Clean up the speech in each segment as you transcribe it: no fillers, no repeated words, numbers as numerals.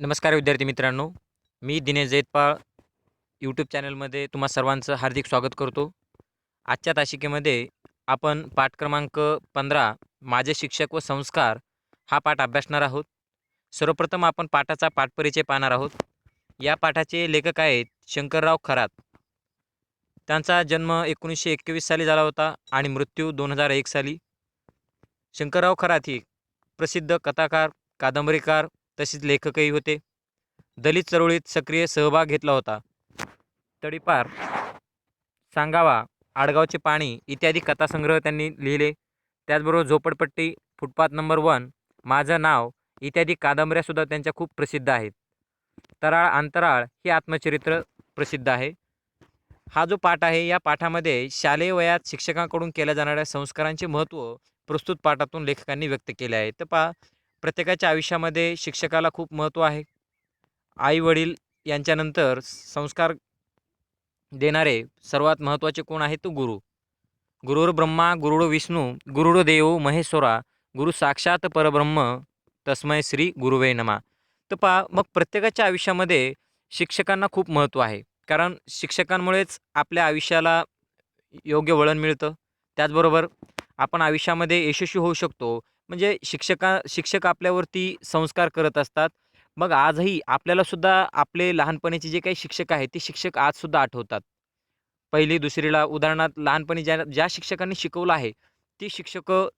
नमस्कार विद्यार्थी मित्रांनो, मी दिनेश जैतपाळ यूट्यूब चॅनलमध्ये तुम्हा सर्वांचं हार्दिक स्वागत करतो. आजच्या तासिकेमध्ये आपण पाठ क्रमांक 15 माझे शिक्षक व संस्कार हा पाठ अभ्यासणार आहोत. सर्वप्रथम आपण पाठाचा पाठपरिचय पाहणार आहोत. या पाठाचे लेखक आहेत शंकरराव खरात. त्यांचा जन्म 1921 साली झाला होता आणि मृत्यू 2001 साली. शंकरराव खरात हे प्रसिद्ध कथाकार, कादंबरीकार तसेच लेखकही होते. दलित चळवळीत सक्रिय सहभाग घेतला होता. तडीपार, सांगावा, आडगावचे पाणी इत्यादी कथासंग्रह त्यांनी लिहिले. त्याचबरोबर झोपडपट्टी, फुटपाथ नंबर 1, माझं नाव इत्यादी कादंबऱ्यासुद्धा त्यांच्या खूप प्रसिद्ध आहेत. तराळ अंतराळ हे आत्मचरित्र प्रसिद्ध आहे. हा जो पाठ आहे या पाठामध्ये शालेय वयात शिक्षकांकडून केल्या जाणाऱ्या संस्कारांचे महत्त्व प्रस्तुत पाठातून लेखकांनी व्यक्त केले आहे. तर पहा, प्रत्येकाच्या आयुष्यामध्ये शिक्षकाला खूप महत्त्व आहे. आई वडील यांच्यानंतर संस्कार देणारे सर्वात महत्त्वाचे कोण आहे? तो गुरु. गुरुर् ब्रह्मा गुरुर् विष्णू गुरुर् देवो महेश्वरा गुरु साक्षात परब्रह्म तस्मै श्री गुरुवे नमः. तर पहा, मग प्रत्येकाच्या आयुष्यामध्ये शिक्षकांना खूप महत्त्व आहे. कारण शिक्षकांमुळेच आपल्या आयुष्याला योग्य वळण मिळतं. त्याचबरोबर आपण आयुष्यामध्ये यशस्वी होऊ शकतो. म्हणजे शिक्षक आपल्यावरती संस्कार करत असतात. मग आजही आपल्यालासुद्धा आपले लहानपणीचे जे काही शिक्षक आहेत, ते शिक्षक आजसुद्धा आठवतात. पहिली दुसरीला उदाहरणार्थ लहानपणी ज्या ज्या शिक्षकांनी शिकवलं आहे, ती शिक्षकं,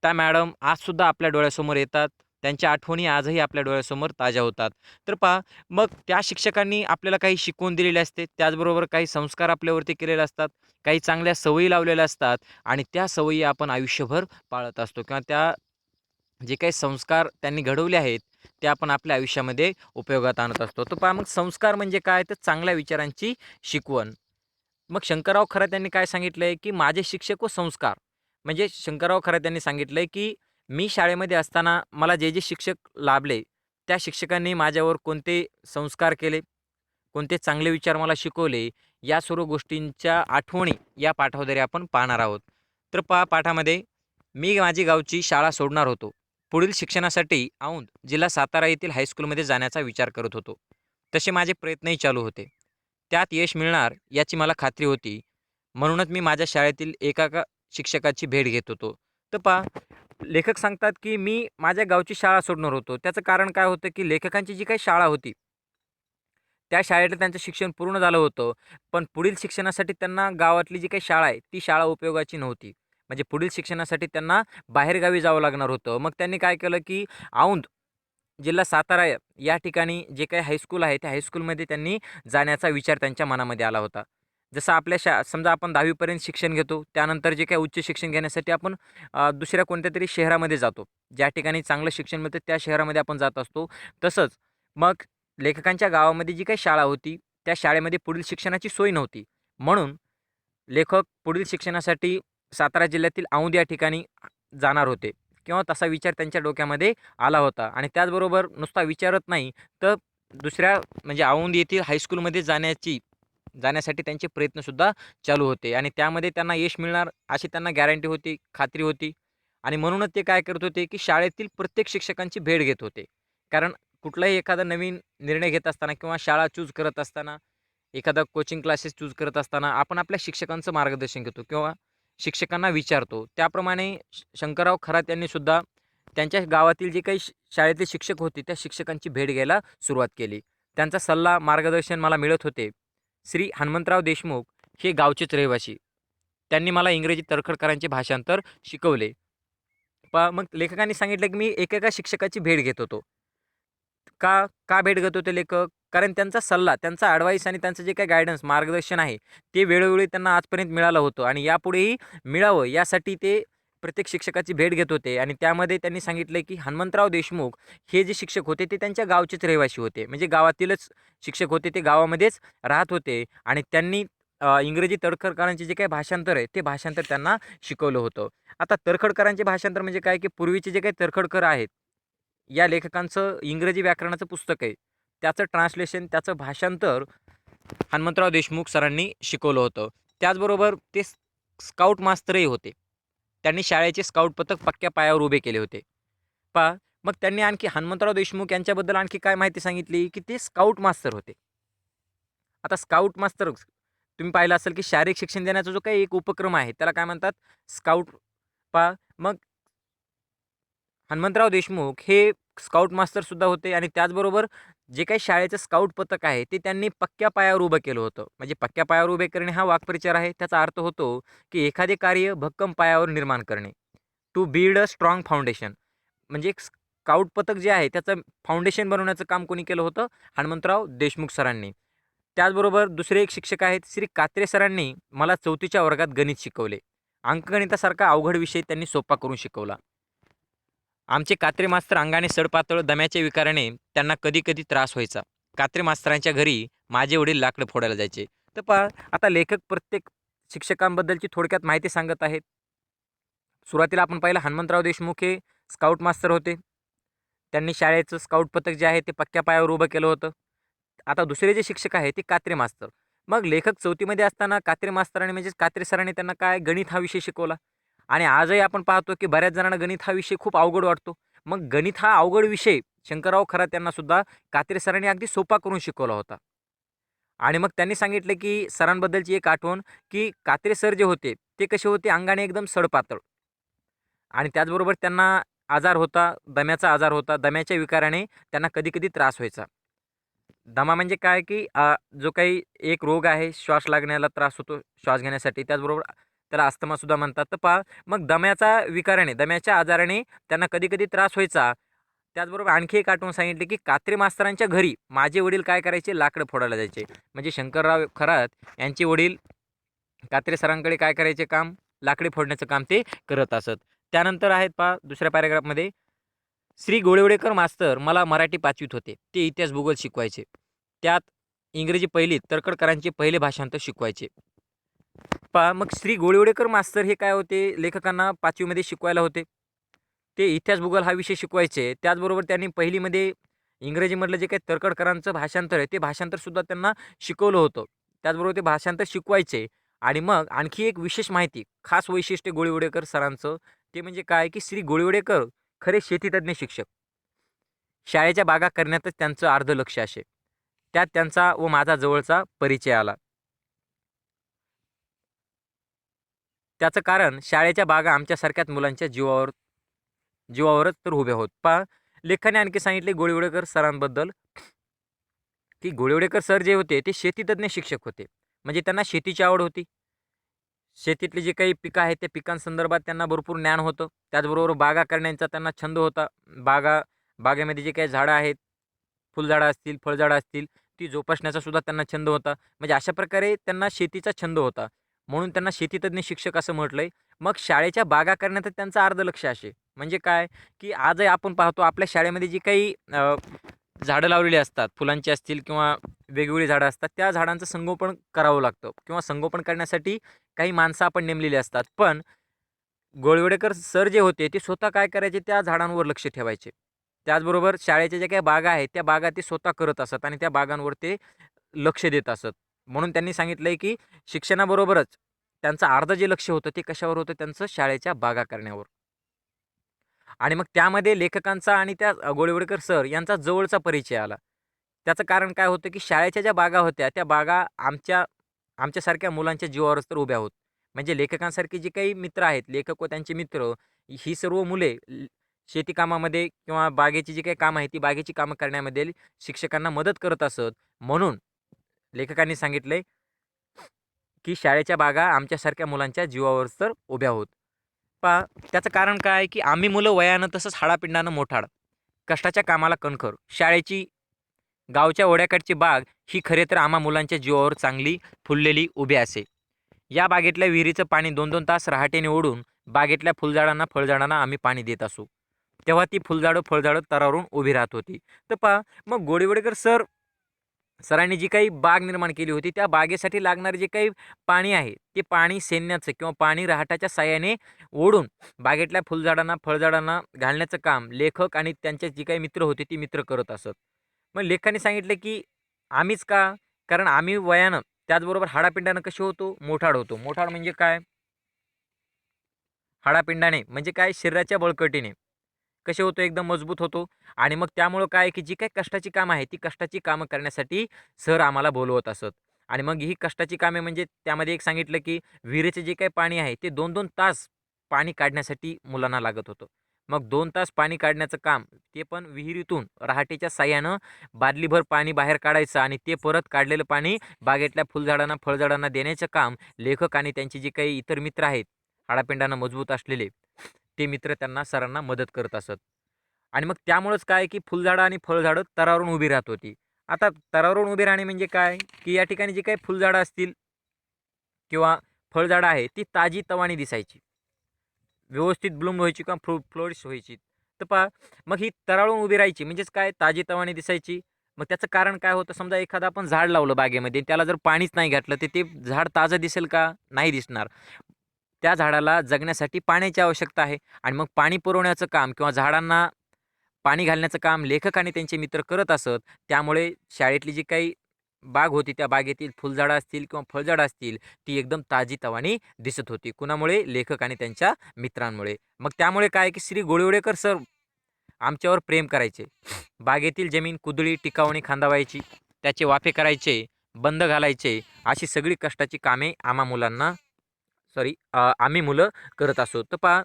त्या मॅडम आजसुद्धा आपल्या डोळ्यासमोर येतात. त्यांच्या आठवणी आजही आपल्या डोळ्यासमोर ताज्या होतात. तर पहा, मग त्या शिक्षकांनी आपल्याला काही शिकवून दिलेले असते. त्याचबरोबर काही संस्कार आपल्यावरती केलेले असतात. काही चांगल्या सवयी लावलेल्या असतात आणि त्या सवयी आपण आयुष्यभर पाळत असतो किंवा त्या जे काही संस्कार त्यांनी घडवले आहेत, ते आपण आपल्या आयुष्यामध्ये उपयोगात आणत असतो. तर पहा, मग संस्कार म्हणजे काय? तर चांगल्या विचारांची शिकवण. मग शंकरराव खरात यांनी काय सांगितलंय, की माझे शिक्षक व संस्कार. म्हणजे शंकरराव खरात यांनी सांगितलंय, की मी शाळेमध्ये असताना मला जे शिक्षक लाभले, त्या शिक्षकांनी माझ्यावर कोणते संस्कार केले, कोणते चांगले विचार मला शिकवले, या सर्व गोष्टींच्या आठवणी या पाठाद्वारे आपण पाहणार आहोत. तर पहा पाठामध्ये, मी माझी गावची शाळा सोडणार होतो. पुढील शिक्षणासाठी औंध, जिल्हा सातारा येथील हायस्कूलमध्ये जाण्याचा विचार करत होतो. तसे माझे प्रयत्नही चालू होते. त्यात यश मिळणार याची मला खात्री होती. म्हणूनच मी माझ्या शाळेतील एका शिक्षकाची भेट घेत होतो. तर पहा, लेखक सांगतात, की मी माझ्या गावची शाळा सोडणार होतो. त्याचं कारण काय होतं, की लेखकांची जी काही शाळा होती, त्या शाळेतलं त्यांचं शिक्षण पूर्ण झालं होतं. पण पुढील शिक्षणासाठी त्यांना गावातली जी काही शाळा आहे, ती शाळा उपयोगाची नव्हती. म्हणजे पुढील शिक्षणासाठी त्यांना बाहेरगावी जावं लागणार होतं. मग त्यांनी काय केलं, की औंध, जिल्हा सातारा या ठिकाणी जे काही हायस्कूल आहे, त्या हायस्कूलमध्ये त्यांनी जाण्याचा विचार त्यांच्या मनामध्ये आला होता. जसं आपल्या समजा आपण 10वी पर्यंत शिक्षण घेतो. त्यानंतर जे काही उच्च शिक्षण घेण्यासाठी आपण दुसऱ्या कोणत्यातरी शहरामध्ये जातो. ज्या ठिकाणी चांगलं शिक्षण मिळतं त्या शहरामध्ये आपण जात असतो. तसंच मग लेखकांच्या गावामध्ये जी काही शाळा होती, त्या शाळेमध्ये पुढील शिक्षणाची सोय नव्हती. म्हणून लेखक पुढील शिक्षणासाठी सातारा जिल्ह्यातील औंध या ठिकाणी जाणार होते किंवा तसा विचार त्यांच्या डोक्यामध्ये आला होता. आणि त्याचबरोबर नुसता विचारच नाही, तर दुसऱ्या म्हणजे औंध येथील हायस्कूलमध्ये जाण्यासाठी त्यांचे प्रयत्नसुद्धा चालू होते आणि त्यामध्ये त्यांना यश मिळणार अशी त्यांना गॅरंटी होती, खात्री होती. आणि म्हणूनच ते काय करत होते, की शाळेतील प्रत्येक शिक्षकांची भेट घेत होते. कारण कुठलाही एखादा नवीन निर्णय घेत असताना किंवा शाळा चूज करत असताना, एखादा कोचिंग क्लासेस चूज करत असताना आपण आपल्या शिक्षकांचं मार्गदर्शन घेतो किंवा शिक्षकांना विचारतो. त्याप्रमाणे शंकरराव खरात यांनी सुद्धा त्यांच्या गावातील जे काही शाळेतले शिक्षक होते, त्या शिक्षकांची भेट घ्यायला सुरुवात केली. त्यांचा सल्ला, मार्गदर्शन मला मिळत होते. श्री हनुमंतराव देशमुख हे गावचेच रहिवासी. त्यांनी मला इंग्रजी तर्खडकरांचे भाषांतर शिकवले. मग लेखकांनी सांगितलं, की मी एकेका शिक्षकाची भेट घेत होतो. का भेट घेत होते लेखक? कारण त्यांचा सल्ला, त्यांचा ॲडवाईस आणि त्यांचं जे काही गाईडन्स, मार्गदर्शन आहे, ते वेळोवेळी त्यांना आजपर्यंत मिळालं होतं आणि यापुढेही मिळावं यासाठी ते प्रत्येक शिक्षकाची भेट घेत होते. आणि त्यामध्ये त्यांनी सांगितलं, की हनुमंतराव देशमुख हे जे शिक्षक होते, ते त्यांच्या गावचेच रहिवासी होते. म्हणजे गावातीलच शिक्षक होते, ते गावामध्येच राहत होते आणि त्यांनी इंग्रजी तडखरकरांचे जे काही भाषांतर आहे, ते भाषांतर त्यांना शिकवलं होतं. आता तडखरकरांचे भाषांतर म्हणजे काय, की पूर्वीचे जे काही तडखरकर आहेत, या लेखकांचं इंग्रजी व्याकरणाचं पुस्तक आहे. त्याचं ट्रान्सलेशन, त्याचं भाषांतर हनुमंतराव देशमुख सरांनी शिकवलं होतं. त्याचबरोबर ते स्काउट मास्तरही होते. त्यांनी शाळेचे स्काउट पथक पक्क्या पायावर उभे केले होते. पहा, मग त्यांनी आणखी हनुमंतराव देशमुख यांच्याबद्दल आणखी काय माहिती सांगितली की ते स्काउट मास्तर होते. आता स्काउट मास्तर तुम्ही पाहिलं असेल की शारीरिक शिक्षण देण्याचा जो काही एक उपक्रम आहे त्याला काय म्हणतात, स्काउट. मग हनुमंतराव देशमुख हे स्काउट मास्टरसुद्धा होते आणि त्याचबरोबर जे काही शाळेचं स्काउट पथक आहे ते त्यांनी पक्क्या पायावर उभं केलं होतं. म्हणजे पक्क्या पायावर उभे करणे हा वाक्प्रचार आहे. त्याचा अर्थ होतो की एखादे कार्य भक्कम पायावर निर्माण करणे. To build a strong foundation. म्हणजे एक स्काउट पथक जे आहे त्याचं फाउंडेशन बनवण्याचं काम कोणी केलं होतं? हनुमंतराव देशमुख सरांनी. त्याचबरोबर दुसरे एक शिक्षक आहेत श्री कात्रे सरांनी मला 4थीच्या वर्गात गणित शिकवले. अंकगणितासारखा अवघड विषय त्यांनी सोपा करून शिकवला. आमचे कात्रे मास्तर अंगाने सडपातळ दम्याच्या विकाराने त्यांना कधी कधी त्रास व्हायचा. कात्रे मास्तरांच्या घरी माझे वडील लाकडं फोडायला जायचे. तर पहा, आता लेखक प्रत्येक शिक्षकांबद्दलची थोडक्यात माहिती सांगत आहेत. सुरुवातीला आपण पाहिलं हनुमंतराव देशमुख हे स्काउट मास्तर होते. त्यांनी शाळेचं स्काउट पथक जे आहे ते पक्क्या पायावर उभं केलं होतं. आता दुसरे जे शिक्षक आहेत ते कात्रे मास्तर. मग लेखक 4थीमध्ये असताना कात्रे मास्तरांनी म्हणजेच कात्रे सरांनी त्यांना काय गणित हा विषय शिकवला. आणि आजही आपण पाहतो की बऱ्याच जणांना गणित हा विषय खूप अवघड वाटतो. मग गणित हा अवघड विषय शंकरराव खरात यांना सुद्धा कात्रे सरांनी अगदी सोपा करून शिकवला होता. आणि मग त्यांनी सांगितलं की सरांबद्दलची एक आठवण की कात्रे सर जे होते ते कसे होते, अंगाने एकदम सडपातळ आणि त्याचबरोबर त्यांना आजार होता, दम्याचा आजार होता. दम्याच्या विकाराने त्यांना कधी-कधी त्रास व्हायचा. दमा म्हणजे काय की जो काही एक रोग आहे, श्वास लागण्याला त्रास होतो श्वास घेण्यासाठी. त्याचबरोबर त्याला अस्थमासुद्धा म्हणतात. तर पहा, मग दम्याच्या विकाराने, दम्याच्या आजाराने त्यांना कधी-कधी त्रास व्हायचा. त्याचबरोबर आणखी एक आठवण सांगितली की कात्रे मास्तरांच्या घरी माझे वडील काय करायचे, लाकडं फोडायला जायचे. म्हणजे शंकरराव खरात यांचे वडील कात्रे सरांकडे काय करायचे काम, लाकडे फोडण्याचं काम ते करत असत. त्यानंतर आहेत पहा दुसऱ्या पॅराग्राफमध्ये, श्री गोळवडेकर मास्तर मला मराठी 5वीत होते. ते इतिहास भूगोल शिकवायचे. त्यात इंग्रजी पहिलीत तर्खडकरांचे पहिले भाषांतर शिकवायचे. पहा, मग श्री गोळवडेकर मास्तर हे काय होते, लेखकांना 5वीमध्ये शिकवायला होते. ते इतिहास भूगोल हा विषय शिकवायचे. त्याचबरोबर त्यांनी पहिलीमध्ये इंग्रजीमधलं जे काही तर्खडकरांचं भाषांतर आहे ते भाषांतरसुद्धा त्यांना शिकवलं होतं. त्याचबरोबर ते भाषांतर शिकवायचे. आणि मग आणखी एक विशेष माहिती, खास वैशिष्ट्य गोळवडेकर सरांचं, ते म्हणजे काय की श्री गोळवडेकर खरे शेतीतज्ञ शिक्षक. शाळेच्या बागा करण्यातच त्यांचं अर्ध लक्ष असे. त्यात त्यांचा व माझा जवळचा परिचय आला. त्याचं कारण शाळेच्या बागा आमच्यासारख्याच मुलांच्या जीवावरच तर उभ्या होत. पहा, लेखकाने आणखी सांगितले गोळवडेकर सरांबद्दल की गोळवडेकर सर जे होते ते शेतीतज्ञ शिक्षक होते. म्हणजे त्यांना शेतीची आवड होती. शेतीतली जे काही पिकं आहेत त्या पिकांसंदर्भात त्यांना भरपूर ज्ञान होतं. त्याचबरोबर बागा करण्याचा त्यांना छंद होता. बागेमध्ये जे काही झाडं आहेत, फुलझाडं असतील, फळझाडं असतील, ती जोपासण्याचा सुद्धा त्यांना छंद होता. म्हणजे अशा प्रकारे त्यांना शेतीचा छंद होता. म्हणून त्यांना शेतीतज्ञ शिक्षक असं म्हटलंय. मग शाळेच्या बागा करण्यातच त्यांचं अर्ध लक्ष असे. म्हणजे काय की आजही आपण पाहतो आपल्या शाळेमध्ये जी काही झाडं लावलेली असतात, फुलांची असतील किंवा वेगवेगळी झाडं असतात, त्या झाडांचं संगोपन करावं लागतं किंवा संगोपन करण्यासाठी काही माणसं आपण नेमलेली असतात. पण गोळवडेकर सर जे होते ते स्वतः काय करायचे, त्या झाडांवर लक्ष ठेवायचे. त्याचबरोबर शाळेच्या ज्या काही बागा आहेत त्या बागा ते स्वतः करत असत आणि त्या बागांवर ते लक्ष देत असत. म्हणून त्यांनी सांगितलंय की शिक्षणाबरोबरच त्यांचं अर्ध जे लक्ष होतं ते कशावर होतं, त्यांचं शाळेच्या बागा करण्यावर. आणि मग त्यामध्ये लेखकांचा आणि त्या गोळवडेकर सर यांचा जवळचा परिचय आला. त्याचं कारण काय होतं की शाळेच्या ज्या बागा होत्या त्या बागा आमच्यासारख्या मुलांच्या जीवावरच तर उभ्या होत. म्हणजे लेखकांसारखे जे काही मित्र आहेत, लेखक व त्यांचे मित्र, ही सर्व मुले शेती कामामध्ये किंवा बागेची जी काही कामं आहेत ती बागेची कामं करण्यामध्ये शिक्षकांना मदत करत असत. म्हणून लेखकांनी सांगितलंय की शाळेच्या बागा आमच्यासारख्या मुलांच्या जीवावर तर उभ्या होत. पहा, त्याचं कारण काय की आम्ही मुलं वयानं तसंच हाडापिंडानं मोठाड, कष्टाच्या कामाला कणखर. शाळेची गावच्या ओढ्याकडची बाग ही खरे तर आम्हा मुलांच्या जीवावर चांगली फुललेली उभी असे. या बागेतल्या विहिरीचं पाणी 2-2 तास रहाटेने ओढून बागेतल्या फुलझाडांना फळझाडांना आम्ही पाणी देत असू. तेव्हा ती फुलझाडं तरारून उभी राहत होती. तर पहा, मग गोडीवडेकर सरांनी जी काही बाग निर्माण केली होती त्या बागेसाठी लागणारे जे काही पाणी आहे ते पाणी सैन्याचं किंवा पाणी रहाटाच्या साह्याने ओढून बागेतल्या फुलझाडांना फळझाडांना घालण्याचं काम लेखक आणि त्यांचे जे काही मित्र होते ती मित्र करत असत. मग लेखकाने सांगितलं की आम्हीच का? कारण आम्ही वयानं त्याचबरोबर हाडापिंडानं कसे होतो, मोठाड होतो. मोठाड म्हणजे काय? हाडापिंडाने म्हणजे काय, शरीराच्या बळकटीने. कसे होतो, एकदम मजबूत होतो. आणि मग त्यामुळं काय की जी काही कष्टाची कामं आहेत, ती कष्टाची कामं करण्यासाठी सर आम्हाला बोलवत असत. आणि मग ही कष्टाची कामे म्हणजे त्यामध्ये एक सांगितलं की विहिरीचे जे काही पाणी आहे ते 2-2 तास पाणी काढण्यासाठी मुलांना लागत होतं. मग 2 तास पाणी काढण्याचं काम, ते पण विहिरीतून रहाटेच्या साहाय्यानं बादलीभर पाणी बाहेर काढायचं आणि ते परत काढलेलं पाणी बागेतल्या फुलझाडांना, फळझाडांना देण्याचं काम लेखक आणि त्यांचे जे काही इतर मित्र आहेत, हाडापिंडानं मजबूत असलेले, ते मित्र त्यांना सरांना मदत करत असत. आणि मग त्यामुळंच काय की फुलझाडं आणि फळझाडं तरारून उभी राहत होती. आता तरारून उभी राहणे म्हणजे काय की या ठिकाणी जी काही फुलझाडं असतील किंवा फळझाडं आहे ती ताजी-तवानी दिसायची. व्यवस्थित ब्लूम व्हायची किंवा फ्लोरिश व्हायची. तर पहा, मग ही तराळून उभी राहायची म्हणजेच काय ताजीतवानी दिसायची. मग त्याचं कारण काय होतं, समजा एखादं आपण झाड लावलं बागेमध्ये, त्याला जर पाणीच नाही घातलं तर ते झाड ताजं दिसेल का? नाही दिसणार. त्या झाडाला जगण्यासाठी पाण्याची आवश्यकता आहे आणि मग पाणी पुरवण्याचं काम किंवा झाडांना पाणी घालण्याचं काम लेखक आणि त्यांचे मित्र करत असत. त्यामुळे शाळेतली जी काही बाग होती, त्या बागेतील फुलझाडं असतील किंवा फळझाडं असतील, ती एकदम ताजीतवानी दिसत होती. कुणामुळे? लेखक आणि त्यांच्या मित्रांमुळे. मग त्यामुळे काय की श्री गोळीवडेकर सर आमच्यावर प्रेम करायचे. बागेतील जमीन कुदळी, टिकावणी खांदावायची, त्याचे वाफे करायचे, बंद घालायचे, अशी सगळी कष्टाची कामे आम्ही मुलं करत असो. तर पहा,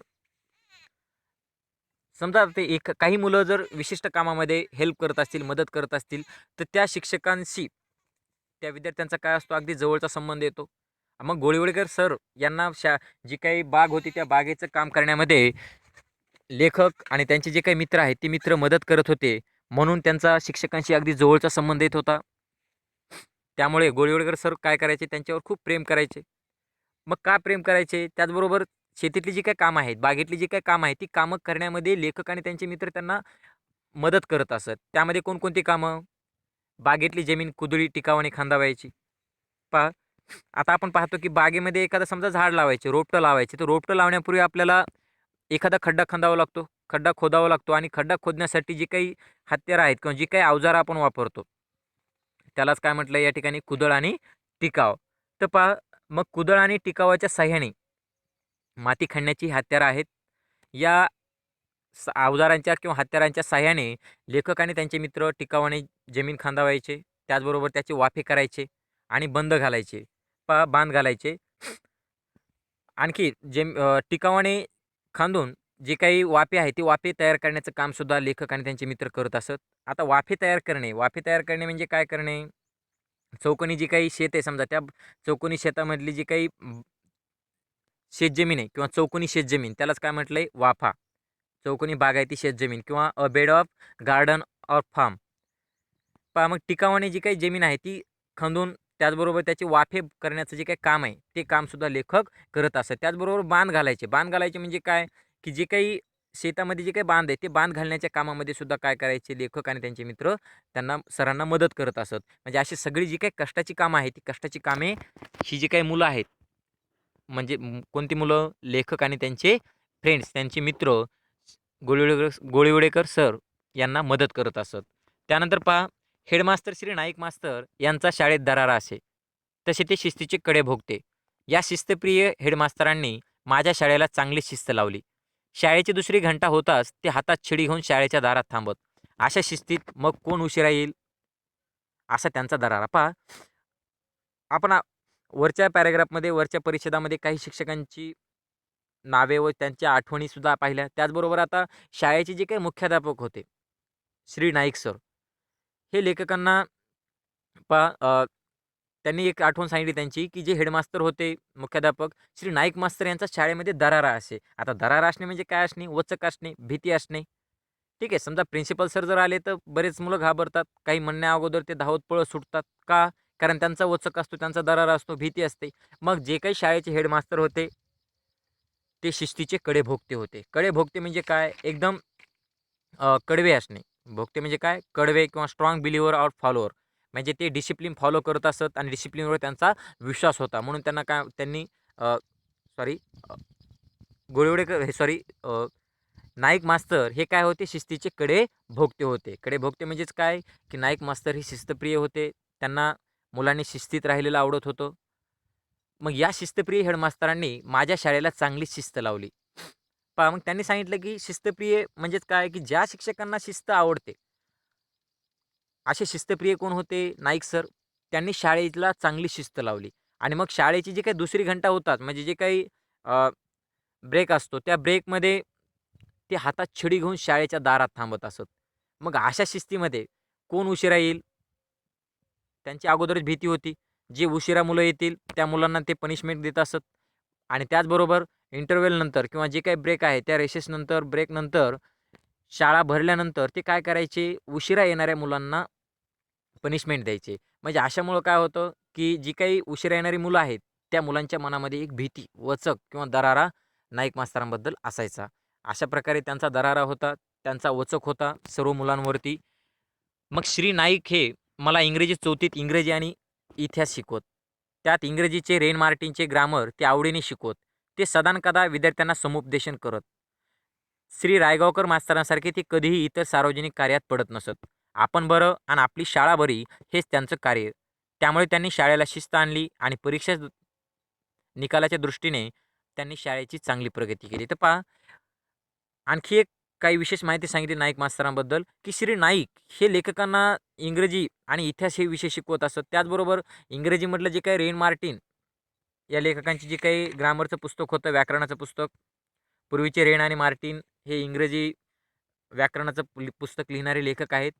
समजा ते काही मुलं जर विशिष्ट कामामध्ये हेल्प करत असतील, मदत करत असतील, तर त्या शिक्षकांशी त्या विद्यार्थ्यांचा काय असतो, अगदी जवळचा संबंध येतो. मग गोळीवडेकर सर यांना जी काही बाग होती त्या बागेचं काम करण्यामध्ये लेखक आणि त्यांचे जे काही मित्र आहेत, ते मित्र मदत करत होते. म्हणून त्यांचा शिक्षकांशी अगदी जवळचा संबंध येत होता. त्यामुळे गोळीवडेकर सर काय करायचे, त्यांच्यावर खूप प्रेम करायचे. मग का प्रेम करायचे? त्याचबरोबर शेतीतली जी काही कामं आहेत, बागेतली जी काही कामं आहेत, ती कामं करण्यामध्ये लेखक आणि त्यांचे मित्र त्यांना मदत करत असत. त्यामध्ये कोणकोणती कामं? बागेतली जमीन कुदळी, टिकाव आणि खांदावायची. पहा, आता आपण पाहतो की बागेमध्ये एखादं समजा झाड लावायचे, रोपटं लावायचे, तर रोपटं लावण्यापूर्वी आपल्याला एखादा खड्डा खंदावा लागतो, खड्डा खोदावा लागतो आणि खड्डा खोदण्यासाठी जी काही हत्यारं आहेत किंवा जी काही अवजारं आपण वापरतो, त्यालाच काय म्हटलं या ठिकाणी कुदळ आणि टिकाव. तर पहा, मग कुदळ आणि टिकावाच्या साहाय्याने माती खणण्याची हत्यारं आहेत. या अवजारांच्या किंवा हत्यारांच्या साहाय्याने लेखक आणि त्यांचे मित्र टिकावाने जमीन खांदावायचे, त्याचबरोबर त्याचे वाफे करायचे आणि बांध घालायचे. आणखी टिकावाने खांदून जे काही वाफे आहेत, ते वाफे तयार करण्याचं कामसुद्धा लेखक आणि त्यांचे मित्र करत असत. आता वाफे तयार करणे म्हणजे काय करणे? चौकोनी जी काही शेत आहे समजा, त्या चौकोनी शेतामधली जी काही शेतजमीन आहे किंवा चौकोनी शेतजमीन, त्यालाच काय म्हटलंय? वाफा. चौकोनी बागायती शेतजमीन किंवा a bed of garden or farm. पहा, मग टिकावाने जी काही जमीन आहे ती खंदून त्याचबरोबर त्याचे वाफे करण्याचं जे काही काम आहे, ते कामसुद्धा लेखक करत असत. त्याचबरोबर बांध घालायचे म्हणजे काय की जे काही शेतामध्ये जे काही बांध आहे, ते बांध घालण्याच्या कामामध्ये सुद्धा काय करायचे, लेखक आणि त्यांचे मित्र त्यांना सरांना मदत करत असत. म्हणजे अशी सगळी जी काही कष्टाची कामं आहेत, ती कष्टाची कामे ही जी काही मुलं आहेत, म्हणजे कोणती मुलं? लेखक आणि त्यांचे फ्रेंड्स, त्यांचे मित्र गोळीवडेकर सर यांना मदत करत असत. त्यानंतर पहा, हेडमास्तर श्री नाईक मास्तर यांचा शाळेत दरारा असे, तसे ते शिस्तीचे कडे भोगते. या शिस्तप्रिय हेडमास्तरांनी माझ्या शाळेला चांगली शिस्त लावली. शाळेची दुसरी घंटा होताच ते हातात छडी घेऊन शाळेच्या दारात थांबत. अशा शिस्तीत मग कोण उशिरा येईल, असा त्यांचा दरारा. पहा, आपण वरच्या पॅराग्राफमध्ये, वरच्या परिच्छेदामध्ये काही शिक्षकांची नावे व त्यांच्या आठवणीसुद्धा पाहिल्या. त्याचबरोबर आता शाळेचे जे काही मुख्याध्यापक होते, श्री नाईक सर, हे लेखकांना त्यांनी एक आठवण सांगितली त्यांची, की जे हेडमास्तर होते, मुख्याध्यापक श्री नाईक मास्तर यांचा शाळेमध्ये दरारा असे. आता दरारा असणे म्हणजे काय असणे? वचक असणे, भीती असणे. ठीक आहे, समजा प्रिन्सिपल सर जर आले तर बरेच मुलं घाबरतात. काही म्हणण्या अगोदर ते धावत पळत सुटतात. का? कारण त्यांचा वचक असतो, त्यांचा दरारा असतो, भीती असते. मग जे काही शाळेचे हेडमास्तर होते, ते शिस्तीचे कडेभोक्ते होते. कडेभोक्ते म्हणजे काय? एकदम कडवे असणे. भोक्ते म्हणजे काय? कडवे किंवा स्ट्राँग बिलीव्हर और फॉलोअर. म्हणजे ते डिसिप्लिन फॉलो करत असत आणि डिसिप्लिनवर त्यांचा विश्वास होता. म्हणून त्यांनी सॉरी गोळीवडेकर सॉरी नाईक मास्तर हे काय होते? शिस्तीचे कडेभोक्ते होते. कडेभोक्ते म्हणजेच काय? की नाईक मास्तर हे शिस्तप्रिय होते. त्यांना मुलांनी शिस्तीत राहिलेलं आवडत होतं. मग या शिस्तप्रिय हेडमास्तरांनी माझ्या शाळेला चांगली शिस्त लावली. पहा मग त्यांनी सांगितलं की शिस्तप्रिय म्हणजेच काय की ज्या शिक्षकांना शिस्त आवडते असे शिस्तप्रिय कोण होते? नाईक सर. त्यांनी शाळेला चांगली शिस्त लावली आणि मग शाळेची जी काही दुसरी घंटा होतात म्हणजे जे काही ब्रेक असतो त्या ब्रेकमध्ये ते हातात छडी घेऊन शाळेच्या दारात थांबत असत. मग अशा शिस्तीमध्ये कोण उशिरा येईल? त्यांची अगोदरच भीती होती. जे उशिरा मुलं येतील त्या मुलांना ते पनिशमेंट देत असत आणि त्याचबरोबर इंटरव्हलनंतर किंवा जे काही ब्रेक आहे त्या रेसेसनंतर ब्रेकनंतर शाळा भरल्यानंतर ते काय करायचे? उशिरा येणाऱ्या मुलांना पनिशमेंट द्यायचे. म्हणजे अशामुळं काय होतं, की जी काही उशिरा येणारी मुलं आहेत, त्या मुलांच्या मनामध्ये एक भीती, वचक किंवा दरारा नाईक मास्तरांबद्दल असायचा. अशा प्रकारे त्यांचा दरारा होता, त्यांचा वचक होता सर्व मुलांवरती. मग श्री नाईक हे मला इंग्रजी 4थीत इंग्रजी आणि इतिहास शिकवत. त्यात इंग्रजीचे रेन मार्टिनचे ग्रामर ते आवडीने शिकवत. ते सदानकदा विद्यार्थ्यांना समुपदेशन करत. श्री रायगावकर मास्तरांसारखे ते कधीही इतर सार्वजनिक कार्यात पडत नसत. आपण बरं आणि आपली शाळा बरी हेच त्यांचं कार्य. त्यामुळे त्यांनी शाळेला शिस्त आणली आणि परीक्षा निकालाच्या दृष्टीने त्यांनी शाळेची चांगली प्रगती केली. तर पहा आणखी एक काही विशेष माहिती सांगितली नाईक मास्तरांबद्दल, की श्री नाईक हे लेखकांना इंग्रजी आणि इतिहास हे विषय शिकवत असत. त्याचबरोबर इंग्रजीमधलं जे काही रेन मार्टिन या लेखकांची जे काही ग्रामरचं पुस्तक होतं, व्याकरणाचं पुस्तक, पूर्वीचे रेन आणि मार्टिन हे इंग्रजी व्याकरणाचं पुस्तक लिहिणारे लेखक आहेत.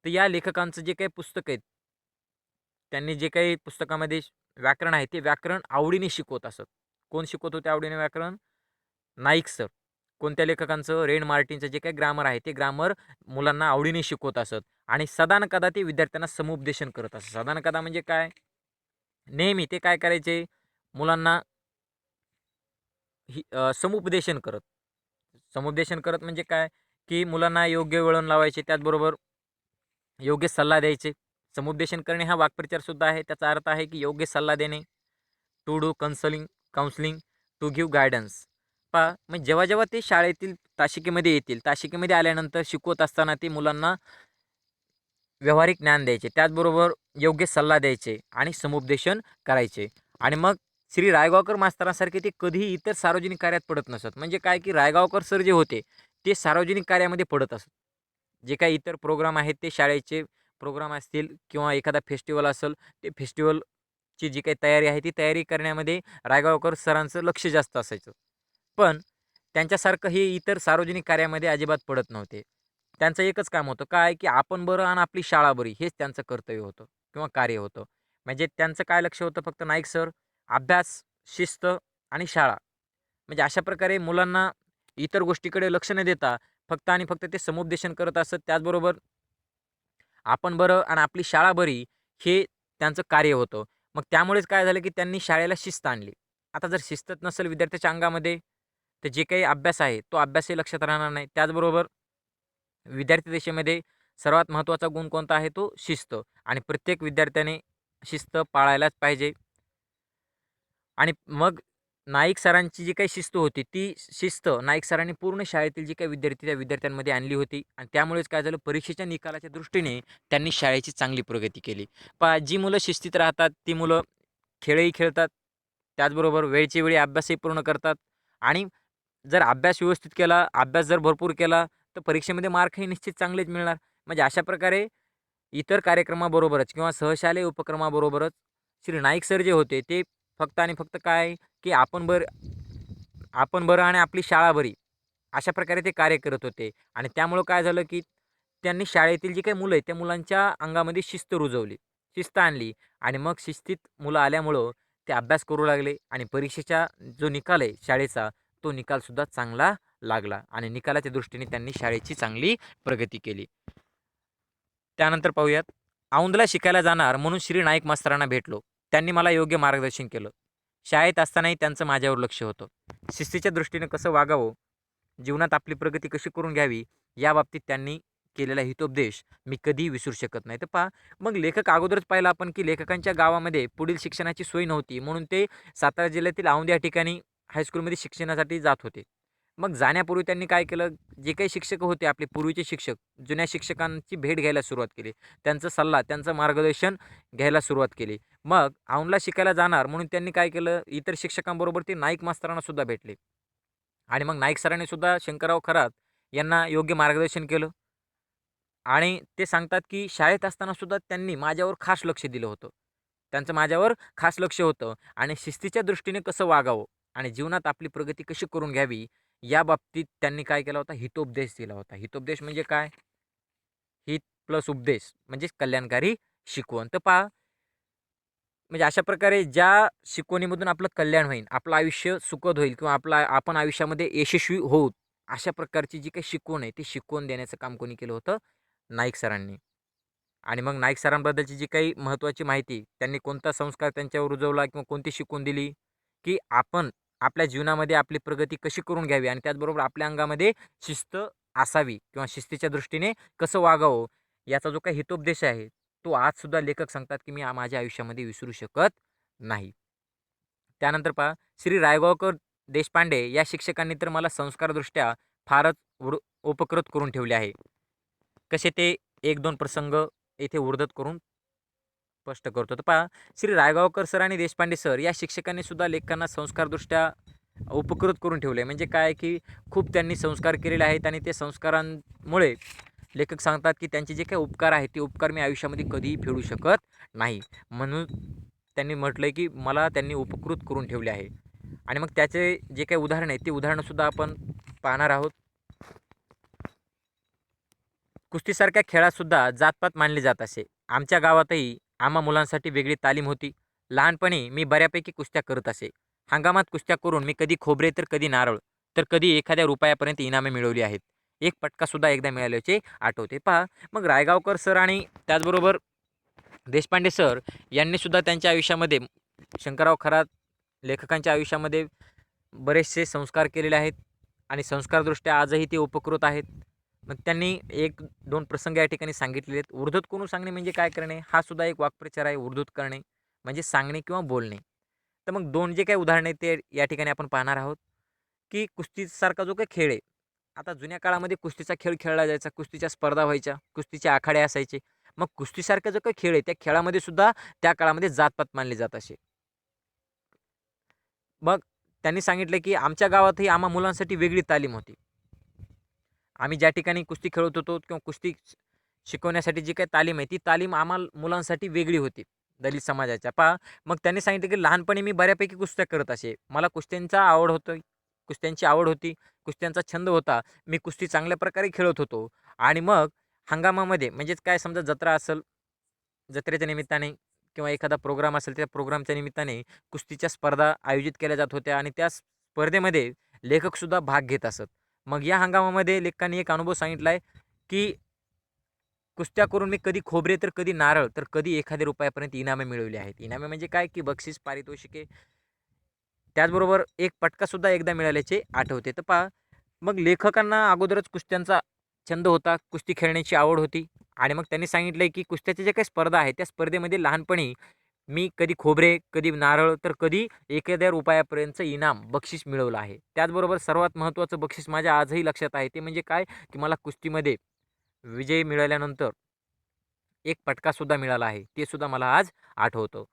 तर या लेखकांचं जे काही पुस्तक आहेत, त्यांनी जे काही पुस्तकामध्ये व्याकरण आहे, ते व्याकरण आवडीने शिकवत असत. कोण शिकवत होते आवडीने व्याकरण? नाईक सर. कोणत्या लेखकांचं? रेन मार्टिनचं जे काही ग्रामर आहे, ते ग्रामर मुलांना आवडीने शिकवत असत आणि सदानकदा ते विद्यार्थ्यांना समुपदेशन करत असत. सदानकदा म्हणजे काय? नेहमी ते काय करायचे? मुलांना समुपदेशन करत. समुपदेशन करत म्हणजे काय? की मुलांना योग्य वळण लावायचे, त्याचबरोबर योग्य सल्ला द्यायचे. समुपदेशन करणे हा वाक्प्रचारसुद्धा आहे. त्याचा अर्थ आहे की योग्य सल्ला देणे. To do counselling, to give guidance. पहा मग जेव्हा ते शाळेतील तासिकेमध्ये येतील, तासिकेमध्ये आल्यानंतर शिकवत असताना ते मुलांना व्यावहारिक ज्ञान द्यायचे. त्याचबरोबर योग्य सल्ला द्यायचे आणि समुपदेशन करायचे. आणि मग श्री रायगावकर मास्तरांसारखे ते कधीही इतर सार्वजनिक कार्यात पडत नसत. म्हणजे काय की रायगावकर सर जे होते ते सार्वजनिक कार्यामध्ये पडत असत. जे काही इतर प्रोग्राम आहेत ते शाळेचे प्रोग्राम असतील किंवा एखादा फेस्टिवल असेल, ते फेस्टिवलची जी काही तयारी आहे ती तयारी करण्यामध्ये रायगावकर सरांचं लक्ष जास्त असायचं. पण त्यांच्यासारखं हे इतर सार्वजनिक कार्यामध्ये अजिबात पडत नव्हते. त्यांचं एकच काम होतं काय, की आपण बरं आणि आपली शाळा बरी हेच त्यांचं कर्तव्य होतं किंवा कार्य होतं. म्हणजे त्यांचं काय लक्ष होतं फक्त नाईक सर, अभ्यास, शिस्त आणि शाळा. म्हणजे अशा प्रकारे मुलांना इतर गोष्टीकडे लक्ष न देता फक्त आणि फक्त ते समुपदेशन करत असत. त्याचबरोबर आपण बरं आणि आपली शाळा बरी हे त्यांचं कार्य होतं. मग त्यामुळेच काय झालं, की त्यांनी शाळेला शिस्त आणली. आता जर शिस्तच नसेल विद्यार्थ्याच्या अंगामध्ये, तर जे काही अभ्यास आहे, तो अभ्यासही लक्षात राहणार नाही. त्याचबरोबर विद्यार्थी दशेमध्ये सर्वात महत्त्वाचा गुण कोणता आहे? तो शिस्त आणि प्रत्येक विद्यार्थ्याने शिस्त पाळायलाच पाहिजे. आणि मग नाईक सरांची जी काही शिस्त होती, ती शिस्त नाईक सरांनी पूर्ण शाळेतील जे काही विद्यार्थी त्या विद्यार्थ्यांमध्ये आणली होती आणि त्यामुळेच काय झालं परीक्षेच्या निकालाच्या दृष्टीने त्यांनी शाळेची चांगली प्रगती केली. पहा जी मुलं शिस्तीत राहतात, ती मुलं खेळही खेळतात, त्याचबरोबर वेळच्या वेळी अभ्यासही पूर्ण करतात आणि जर अभ्यास व्यवस्थित केला, अभ्यास जर भरपूर केला, तर परीक्षेमध्ये मार्कही निश्चित चांगलेच मिळणार. म्हणजे अशा प्रकारे इतर कार्यक्रमाबरोबरच किंवा सहशालेय उपक्रमाबरोबरच श्री नाईक सर जे होते ते फक्त आणि फक्त काय, की आपण बरं आणि आपली शाळा बरी, अशा प्रकारे ते कार्य करत होते. आणि त्यामुळं काय झालं, की त्यांनी शाळेतील जी काही मुलं आहेत, त्या मुलांच्या अंगामध्ये शिस्त रुजवली, शिस्त आणली आणि मग शिस्तीत मुलं आल्यामुळं ते अभ्यास करू लागले आणि परीक्षेचा जो निकाल आहे शाळेचा, तो निकालसुद्धा चांगला लागला आणि निकालाच्या दृष्टीने त्यांनी शाळेची चांगली प्रगती केली. त्यानंतर पाहूयात, औंधला शिकायला जाणार म्हणून श्री नाईक मास्तरांना भेटलो. त्यांनी मला योग्य मार्गदर्शन केलं. शाळेत असतानाही त्यांचं माझ्यावर लक्ष होतं. शिस्तीच्या दृष्टीने कसं वागावं, जीवनात आपली प्रगती कशी करून घ्यावी, याबाबतीत त्यांनी केलेला हितोपदेश मी कधीही विसरू शकत नाही. तर पहा, मग लेखक अगोदरच पाहिलं आपण, की लेखकांच्या गावामध्ये पुढील शिक्षणाची सोय नव्हती. म्हणून ते सातारा जिल्ह्यातील औंध या ठिकाणी हायस्कूलमध्ये शिक्षणासाठी जात होते. मग जाण्यापूर्वी त्यांनी काय केलं, जे काही शिक्षक होते आपले पूर्वीचे शिक्षक, जुन्या शिक्षकांची भेट घ्यायला सुरुवात केली. त्यांचा सल्ला, त्यांचं मार्गदर्शन घ्यायला सुरुवात केली. मग औंधला शिकायला जाणार म्हणून त्यांनी काय केलं, इतर शिक्षकांबरोबर ते नाईक मास्तरांना सुद्धा भेटले आणि मग नाईक सरांनी सुद्धा शंकरराव खरात यांना योग्य मार्गदर्शन केलं. आणि ते सांगतात की शाळेत असताना सुद्धा त्यांनी माझ्यावर खास लक्ष दिलं होतं. त्यांचं माझ्यावर खास लक्ष होतं आणि शिस्तीच्या दृष्टीने कसं वागावं आणि जीवनात आपली प्रगती कशी करून घ्यावी, या बाबतीत त्यांनी काय केला होता, हितोपदेश दिला होता. हितोपदेश म्हणजे काय? हित प्लस उपदेश म्हणजेच कल्याणकारी शिकवण. तर पहा, म्हणजे अशा प्रकारे ज्या शिकवणीमधून आपलं कल्याण होईल, आपलं आयुष्य सुखद होईल किंवा आपण आयुष्यामध्ये यशस्वी होऊ, अशा प्रकारची जी काही शिकवण आहे, ती शिकवण देण्याचं काम कोणी केलं होतं? नाईक सरांनी. आणि मग नाईक सरांबद्दलची जी काही महत्त्वाची माहिती, त्यांनी कोणता संस्कार त्यांच्यावर रुजवला किंवा कोणती शिकवण दिली, की आपण आपल्या जीवनामध्ये आपली प्रगती कशी करून घ्यावी आणि त्याचबरोबर आपल्या अंगामध्ये शिस्त असावी किंवा शिस्तीच्या दृष्टीने कसं वागावं, याचा जो काही हितोपदेश आहे, तो आजसुद्धा लेखक सांगतात, की मी माझ्या आयुष्यामध्ये विसरू शकत नाही. त्यानंतर पहा, श्री रायगावकर देशपांडे या शिक्षकांनी तर मला संस्कारदृष्ट्या फारच उपकृत करून ठेवले आहे. कसे ते 1-2 प्रसंग येथे उद्धृत करून स्पष्ट करतो. तर पहा, श्री रायगावकर सर आणि देशपांडे सर या शिक्षकांनी सुद्धा लेखकांना संस्कारदृष्ट्या उपकृत करून ठेवले. म्हणजे काय, की खूप त्यांनी संस्कार केलेले आहेत आणि ते संस्कारांमुळे लेखक सांगतात, की त्यांचे जे काही उपकार आहेत, ते उपकार मी आयुष्यामध्ये कधीही फेडू शकत नाही. म्हणून त्यांनी म्हटलंय, की मला त्यांनी उपकृत करून ठेवले आहे. आणि मग त्याचे जे काही उदाहरण आहे, ते उदाहरणंसुद्धा आपण पाहणार आहोत. कुस्तीसारख्या खेळातसुद्धा जातपात मानली जात असे. आमच्या गावातही आम्हा मुलांसाठी वेगळी तालीम होती. लहानपणी मी बऱ्यापैकी कुस्त्या करत असे. हंगामात कुस्त्या करून मी कधी खोबरे तर कधी नारळ तर कधी एखाद्या रुपयापर्यंत इनामे मिळवली आहेत. एक पटकासुद्धा एकदा मिळाल्याचे आठवते. पहा, मग रायगावकर सर आणि त्याचबरोबर देशपांडे सर यांनी सुद्धा त्यांच्या आयुष्यामध्ये शंकरराव खरात लेखकांच्या आयुष्यामध्ये बरेचसे संस्कार केलेले आहेत आणि संस्कारदृष्ट्या आजही ते उपकृत आहेत. मग त्यांनी 1-2 प्रसंग या ठिकाणी सांगितलेले आहेत. उद्धृत करून सांगणे म्हणजे काय करणे? हा सुद्धा एक वाक्प्रचार आहे. उद्धृत करणे म्हणजे सांगणे किंवा बोलणे. तर मग 2 जे काही उदाहरणे आहेत ते या ठिकाणी आपण पाहणार आहोत, की कुस्तीसारखा जो काही खेळ आहे. आता जुन्या काळामध्ये कुस्तीचा खेळ खेळला जायचा, कुस्तीच्या स्पर्धा व्हायच्या, कुस्तीचे आखाडे असायचे. मग कुस्तीसारखा जो काही खेळ आहे, त्या खेळामध्ये सुद्धा त्या काळामध्ये जात मानले जात असे. मग त्यांनी सांगितलं, की आमच्या गावातही आम्हा मुलांसाठी वेगळी तालीम होती. आम्ही ज्या ठिकाणी कुस्ती खेळत होतो किंवा कुस्ती शिकवण्यासाठी जी काही तालीम आहे, ती तालीम आम्हाला मुलांसाठी वेगळी होती, दलित समाजाच्या. पहा, मग त्यांनी सांगितलं, की लहानपणी मी बऱ्यापैकी कुस्त्या करत असे. मला कुस्त्यांची आवड होती, कुस्त्यांचा छंद होता. मी कुस्ती चांगल्या प्रकारे खेळत होतो आणि मग हंगामामध्ये म्हणजेच काय, समजा जत्रा असेल, जत्रेच्या निमित्ताने किंवा एखादा प्रोग्राम असेल, त्या प्रोग्रामच्या निमित्ताने कुस्तीच्या स्पर्धा आयोजित केल्या जात होत्या आणि त्या स्पर्धेमध्ये लेखकसुद्धा भाग घेत असत. मग या हंगामामध्ये लेखकांनी एक अनुभव सांगितला आहे, की कुस्त्या करून मी कधी खोबरे तर कधी नारळ तर कधी एखाद्या रुपयापर्यंत इनामे मिळवली आहेत. इनामे म्हणजे काय, की बक्षीस, पारितोषिके. त्याचबरोबर एक पटकासुद्धा एकदा मिळाल्याचे आठवते. तर पहा, मग लेखकांना अगोदरच कुस्त्यांचा छंद होता, कुस्ती खेळण्याची आवड होती आणि मग त्यांनी सांगितलंय, की कुस्त्याच्या ज्या काही स्पर्धा आहेत, त्या स्पर्धेमध्ये लहानपणी मी कधी खोबरे, कधी नारळ तर कधी एखाद्या रुपयापर्यंतचं इनाम, बक्षीस मिळवलं आहे. त्याचबरोबर सर्वात महत्त्वाचं बक्षीस माझ्या आजही लक्षात आहे. ते म्हणजे काय, की मला कुस्तीमध्ये विजय मिळाल्यानंतर एक पटकासुद्धा मिळाला आहे. ते सुद्धा मला आज आठवतं.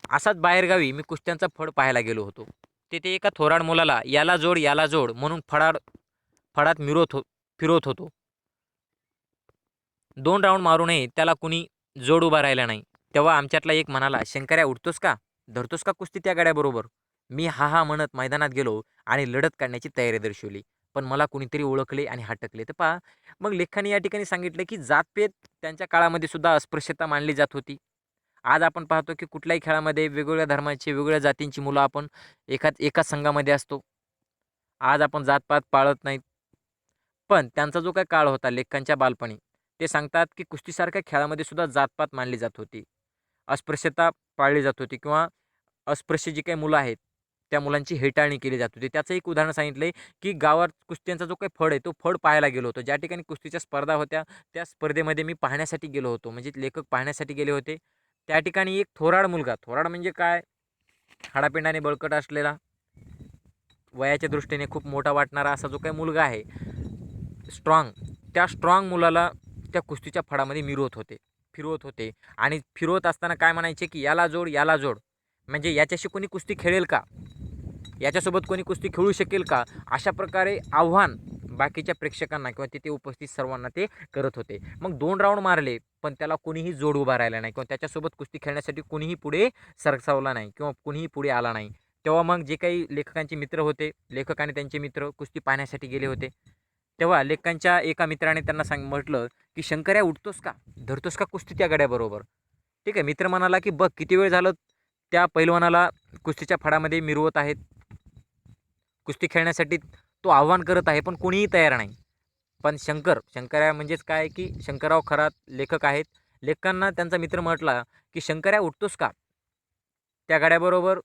असाच बाहेरगावी मी कुस्त्यांचा फड पाहायला गेलो होतो. तिथे एका थोराड मुलाला याला जोड, याला जोड म्हणून फडात फिरवत होतो. 2 राऊंड मारूनही त्याला कुणी जोड उभा राहिला नाही. तेव्हा आमच्यातला एक म्हणाला, "शंकर्या, उठतोस का? धरतोस का कुस्ती त्या गाड्याबरोबर?" मी हा हा म्हणत मैदानात गेलो आणि लढत काढण्याची तयारी दर्शवली. पण मला कुणीतरी ओळखले आणि हटकले. तर पहा, मग लेखकाने या ठिकाणी सांगितलं, की जातपेत त्यांच्या काळामध्ये सुद्धा अस्पृश्यता मानली जात होती. आज आपण पाहतो, की कुठल्याही खेळामध्ये वेगवेगळ्या धर्माची, वेगवेगळ्या जातींची मुलं आपण एकाच संघामध्ये असतो. आज आपण जातपात पाळत नाहीत. पण त्यांचा जो काही काळ होता लेखकांच्या बालपणी, ते सांगतात, की कुस्तीसारख्या खेळामध्ये सुद्धा जातपात मानली जात होती. अस्पृश्यता पाळली जात होती किंवा अस्पृश्य जी काही मुलं आहेत, त्या मुलांची हेटाळणी केली जात होती. त्याचं एक उदाहरण सांगितलंय, की गावात कुस्त्यांचा जो काही फड आहे, तो फड पाहायला गेलो होतो. ज्या ठिकाणी कुस्तीच्या स्पर्धा होत्या, त्या स्पर्धेमध्ये मी पाहण्यासाठी गेलो होतो. म्हणजे लेखक पाहण्यासाठी गेले होते. त्या ठिकाणी एक थोराड म्हणजे काय, हाडापिंडाने बळकट असलेला, वयाच्या दृष्टीने खूप मोठा वाटणारा असा जो काही मुलगा आहे, स्ट्रॉंग, त्या स्ट्रॉंग मुलाला त्या कुस्तीच्या फडामध्ये फिरवत होते आणि फिरवत असताना काय म्हणायचे, की याला जोड, याला जोड. म्हणजे याच्याशी कोणी कुस्ती खेळेल का? याच्यासोबत कोणी कुस्ती खेळू शकेल का, अशा प्रकारे आव्हान बाकीच्या प्रेक्षकांना किंवा तिथे उपस्थित सर्वांना ते करत होते. मग 2 राऊंड मारले, पण त्याला कोणीही जोड उभा राहिला नाही किंवा त्याच्यासोबत कुस्ती खेळण्यासाठी कोणीही पुढे सरसावला नाही किंवा कोणीही पुढे आला नाही. तेव्हा मग जे काही लेखकांचे मित्र होते, लेखक आणि त्यांचे मित्र कुस्ती पाहण्यासाठी गेले होते. तेव्हा लेखकांच्या एका मित्राने त्यांना म्हटलं, की "शंकर्या, उठतोस का? धरतोस का कुस्ती त्या गड्याबरोबर?" ठीक आहे. मित्र म्हणाला, की "बघ किती वेळ झालं त्या पैलवानाला कुस्तीच्या फडामध्ये मिरवत आहेत. कुस्ती खेळण्यासाठी तो आव्हान करत आहे, पण कोणीही तयार नाही." पण शंकर्या म्हणजेच काय, की शंकरराव खरात लेखक आहेत. लेखकांना त्यांचा मित्र म्हटला, की "शंकर्या, उठतोस का? त्या गड्याबरोबर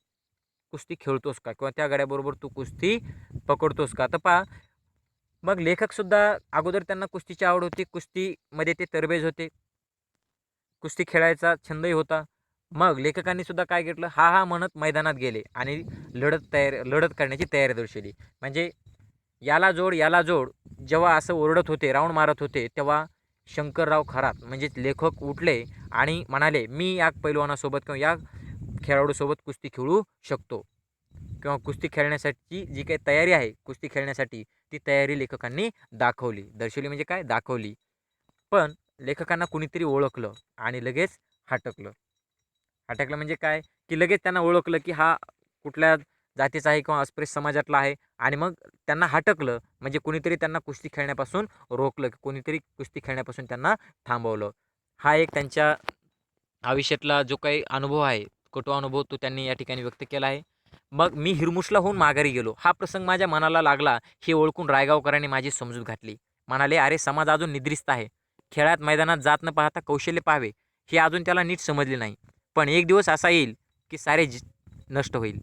कुस्ती खेळतोस का? किंवा त्या गड्याबरोबर तू कुस्ती पकडतोस का?" तर पहा, मग लेखकसुद्धा अगोदर त्यांना कुस्तीची आवड होती. कुस्तीमध्ये ते तरबेज होते. कुस्ती खेळायचा छंदही होता. मग लेखकांनी सुद्धा काय घेतलं, हा हा म्हणत मैदानात गेले आणि लढत करण्याची तयारी दर्शवली. म्हणजे याला जोड, याला जोड, जेव्हा असं ओरडत होते, राऊंड मारत होते, तेव्हा शंकरराव खरात म्हणजेच लेखक उठले आणि म्हणाले, "मी या पैलवानासोबत किंवा या खेळाडूसोबत कुस्ती खेळू शकतो." किंवा कुस्ती खेळण्यासाठी जी काही तयारी आहे, कुस्ती खेळण्यासाठी ती तयारी लेखकांनी दर्शवली म्हणजे काय, दाखवली. पण लेखकांना कुणीतरी ओळखलं आणि लगेच हटकलं. हटकलं म्हणजे काय, की लगेच त्यांना ओळखलं, की हा कुठल्या जातीचा आहे किंवा अस्पृश्य समाजातला आहे आणि मग त्यांना हटकलं. म्हणजे कुणीतरी त्यांना कुस्ती खेळण्यापासून रोखलं, कोणीतरी कुस्ती खेळण्यापासून त्यांना थांबवलं. हा एक त्यांच्या आयुष्यातला जो काही अनुभव आहे, कटू अनुभव, तो त्यांनी या ठिकाणी व्यक्त केला आहे. मग मी हिरमुसला होऊन माघारी गेलो. हा प्रसंग माझ्या मनाला लागला. हे ओळखून रायगावकरांनी माझी समजूत घातली. म्हणाले, "अरे, समाज अजून निद्रिस्त आहे. खेळात मैदानात जात न पाहता कौशल्य पाहावे, हे अजून त्याला नीट समजले नाही. पण एक दिवस असा येईल, की सारे नष्ट होईल.